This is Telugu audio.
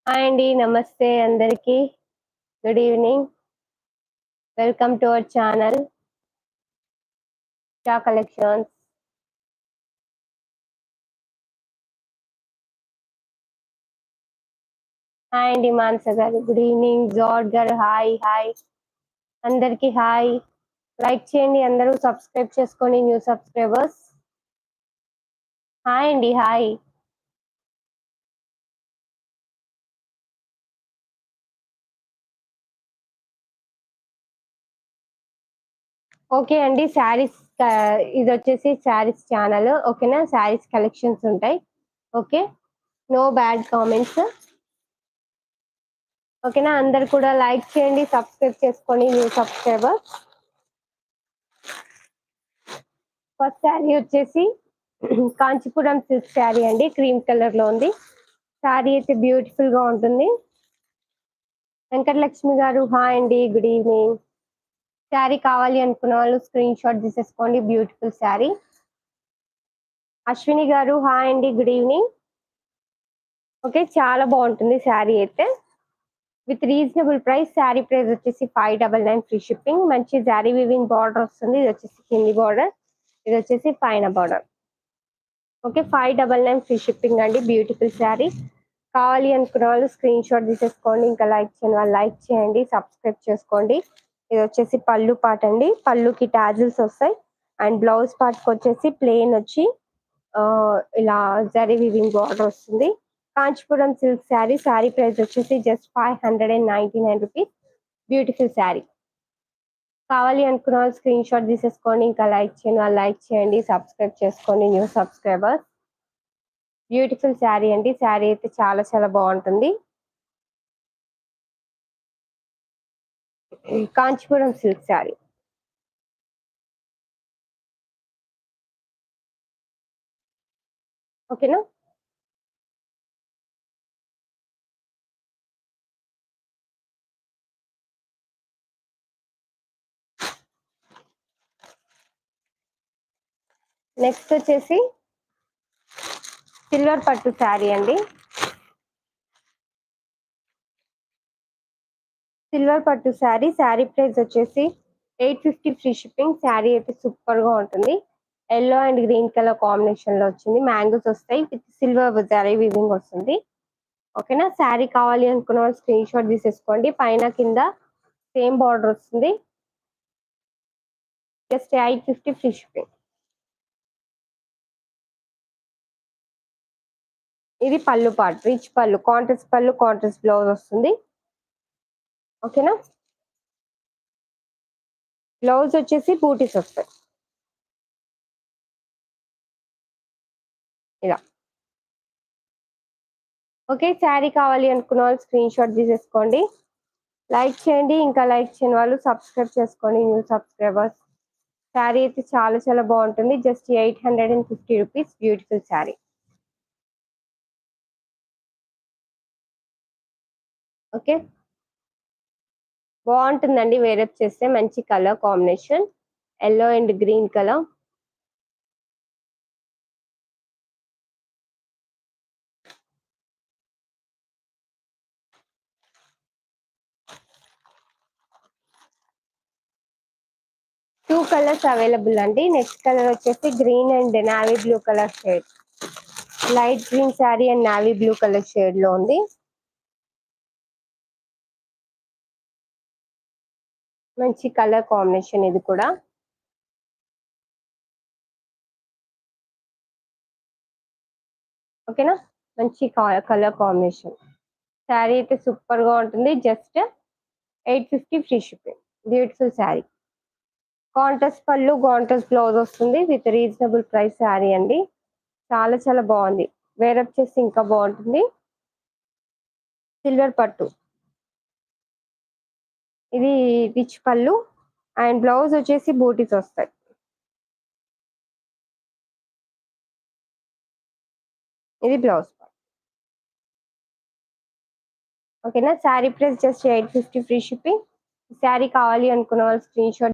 హాయ్ అండి. నమస్తే అందరికి. Good evening. Welcome to our channel Shah collections. Hi అండి మానస గారు. Good evening. జార్జ్ గారు హాయ్ హాయ్. అందరికి హాయ్. లైక్ చేయండి అందరూ, సబ్స్క్రైబ్ చేసుకోండి న్యూ సబ్స్క్రైబర్స్. హాయ్ అండి హాయ్. ఓకే అండి. శారీస్ ఇది వచ్చేసి శారీస్ ఛానల్. ఓకేనా? శారీస్ కలెక్షన్స్ ఉంటాయి. Okay, no bad comments. ఓకేనా? అందరు కూడా లైక్ చేయండి, సబ్స్క్రైబ్ చేసుకోండి న్యూ సబ్స్క్రైబర్. ఫస్ట్ శారీ వచ్చేసి కాంచీపురం సిల్క్ శారీ అండి. క్రీమ్ కలర్ లో ఉంది. శారీ అయితే బ్యూటిఫుల్ గా ఉంటుంది. వెంకటలక్ష్మి గారు హాయ్ అండి, గుడ్ ఈవినింగ్. శారీ కావాలి అనుకున్న వాళ్ళు స్క్రీన్ షాట్ తీసేసుకోండి. బ్యూటిఫుల్ శారీ. అశ్విని గారు హాయ్ అండి, గుడ్ ఈవినింగ్. ఓకే, చాలా బాగుంటుంది శారీ అయితే. With reasonable price. Sari price వచ్చేసి 599 ఫ్రీ షిప్పింగ్. మంచి శారీ వివింగ్ బార్డర్ వస్తుంది. ఇది వచ్చేసి కింది బార్డర్, ఇది వచ్చేసి పైన బార్డర్. ఓకే, 599 ఫ్రీ షిప్పింగ్ అండి. బ్యూటిఫుల్ శారీ. కావాలి అనుకున్న వాళ్ళు స్క్రీన్ షాట్ తీసేసుకోండి. ఇంకా లైక్ చేయని వాళ్ళు లైక్ చేయండి, సబ్స్క్రైబ్ చేసుకోండి. ఇది వచ్చేసి పళ్ళు పార్ట్ అండి. పళ్ళుకి టాజిల్స్ వస్తాయి. అండ్ బ్లౌజ్ పార్ట్కి వచ్చేసి ప్లెయిన్ వచ్చి ఇలా జరీ వివింగ్ బార్డర్ వస్తుంది. కాంచీపురం సిల్క్ శారీ. శారీ ప్రైస్ వచ్చేసి జస్ట్ 599 రూపీస్. బ్యూటిఫుల్ శారీ. కావాలి అనుకున్న వాళ్ళు స్క్రీన్ షాట్ తీసేసుకోండి. ఇంకా లైక్ చేయని వాళ్ళు లైక్ చేయండి, సబ్స్క్రైబ్ చేసుకోండి న్యూ సబ్స్క్రైబర్స్. బ్యూటిఫుల్ శారీ అండి. శారీ అయితే చాలా చాలా బాగుంటుంది. కాంచీపురం సిల్క్ శారీ. ఓకేనా? నెక్స్ట్ వచ్చేసి సిల్వర్ పట్టు శారీ అండి. సిల్వర్ పట్టు శారీ. శారీ ప్రైస్ వచ్చేసి 850 ఫ్రీ షిప్పింగ్. శారీ అయితే సూపర్ గా ఉంటుంది. Yellow and green colour combination లో వచ్చింది. మ్యాంగోస్ వస్తాయి, విత్ సిల్వర్ జరీ వీవింగ్ వస్తుంది. ఓకేనా? శారీ కావాలి అనుకున్న వాళ్ళు స్క్రీన్ షాట్ తీసేసుకోండి. పైన కింద సేమ్ బార్డర్ వస్తుంది. Just 850 free shipping. ఇది పళ్ళు పార్ట్. రిచ్ పళ్ళు, కాంట్రాస్ట్ పళ్ళు, కాంట్రాస్ట్ బ్లౌజ్ వస్తుంది. ఓకేనా? బ్లౌజ్ వచ్చేసి బూటీస్ వస్తాయి ఇలా. ఓకే, శారీ కావాలి అనుకున్న వాళ్ళు స్క్రీన్ షాట్ తీసేసుకోండి. లైక్ చేయండి. ఇంకా లైక్ చేయని వాళ్ళు సబ్స్క్రైబ్ చేసుకోండి న్యూ సబ్స్క్రైబర్స్. శారీ అయితే చాలా చాలా బాగుంటుంది. Just 850 rupees. Beautiful sari. Okay, బాగుంటుందండి. వేరప్ చేస్తే మంచి colour combination, yellow and green colour. Two colours available అండి. నెక్స్ట్ కలర్ వచ్చేసి green and navy blue colour shade. Light green sari and navy blue colour shade లో ఉంది. మంచి కలర్ కాంబినేషన్ ఇది కూడా. ఓకేనా? మంచి కలర్ కాంబినేషన్. శారీ అయితే సూపర్ గా ఉంటుంది. Just 850 free shipping. Beautiful sari. Contrast పళ్ళు, కాంట్రాస్ట్ బ్లౌజ్ వస్తుంది. విత్ రీజనబుల్ ప్రైస్ శారీ అండి. చాలా చాలా బాగుంది. వేరప్ చేసి ఇంకా బాగుంటుంది. సిల్వర్ పట్టు. ఇది రిచ్ పళ్ళు అండ్ బ్లౌజ్ వచ్చేసి బూటీస్ వస్తాయి. ఇది బ్లౌజ్. ఓకేనా? Sari price just 850 free shipping. Sari కావాలి అనుకున్న వాళ్ళు స్క్రీన్ షాట్